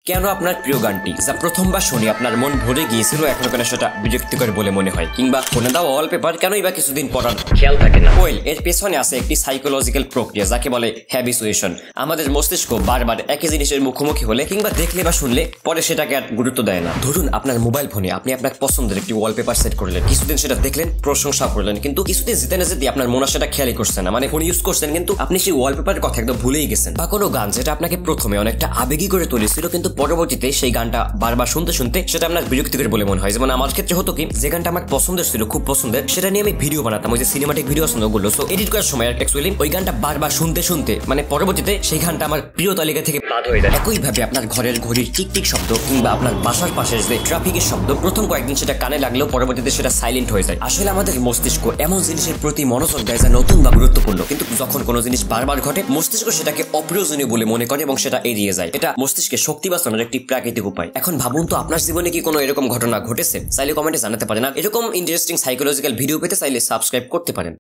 কেন আপনার প্রিয় গানটি যা প্রথমবার শুনি আপনার মন ভরে গিয়েছিল এখনো কেন সেটা বিরক্তিকর বলে মনে হয়, কিংবা ফোনে দেওয়া ওয়ালপেপার কেনই বা কিছুদিন পর খেয়াল থাকে না? ওয়েল, এর পেছনে আছে একটি সাইকোলজিক্যাল প্রক্রিয়া যাকে বলে হ্যাবিচুয়েশন। আমাদের মস্তিষ্ক বারবার একই জিনিসের মুখোমুখি হলে কিংবা দেখলে বা শুনলে পরে সেটাকে আর গুরুত্ব দেয় না। ধরুন আপনার মোবাইল ফোনে আপনি আপনার পছন্দের একটি ওয়ালপেপার সেট করলেন, কিছুদিন সেটা দেখলেন, প্রশংসা করলেন, কিন্তু কিছুদিন যেতে না যেতে আপনার মনে সেটা খেয়ালই করছেন না, মানে ফোন ইউজ করছেন কিন্তু আপনি সেই ওয়ালপেপারের কথা একদম ভুলেই গেছেন। বা কোনো গান যেটা আপনাকে প্রথমে অনেকটা আবেগী করে তুলেছিল কিন্তু পরবর্তীতে সেই গানটা বারবার শুনতে শুনতে সেটা আপনার বিরক্তিকর বলে মনে হয়। যেমন আমার ক্ষেত্রে হতো কি, যে গানটা আমার পছন্দের ছিল, খুব পছন্দের, সেটা নিয়ে আমি ভিডিও বানাতাম, ওই যে সিনেমাটিক ভিডিও আছে ওগুলো, সো এডিট করার সময় অ্যাকচুয়ালি ওই গানটা বারবার শুনতে শুনতে মানে পরবর্তীতে সেই গানটা আমার প্রিয় তালিকা থেকে বাদ হয়ে যায়। একইভাবে আপনার ঘরের ঘড়ির টিকটিক শব্দ কিংবা আপনার বাসার পাশের যে ট্রাফিকের শব্দ প্রথম কয়েকদিন সেটা কানে লাগলেও পরবর্তীতে সেটা সাইলেন্ট হয়ে যায়। আসলে আমাদের মস্তিষ্ক এমন জিনিসের প্রতি মনোযোগ দেয় যা নতুন বা গুরুত্বপূর্ণ, কিন্তু যখন কোনো জিনিস বারবার ঘটে মস্তিষ্ক সেটাকে অপ্রয়োজনীয় বলে মনে করে এবং সেটা এড়িয়ে যায়। এটা মস্তিষ্কের শক্তি বাঁচানোর একটি প্রাকৃতিক উপায়। এখন ভাবুন তো আপনার জীবনে কি কোনো এরকম ঘটনা ঘটেছে? চাইলে কমেন্টে জানাতে পারেন। আর এরকম ইন্টারেস্টিং সাইকোলজিক্যাল ভিডিও পেতে চাইলে সাবস্ক্রাইব করতে পারেন।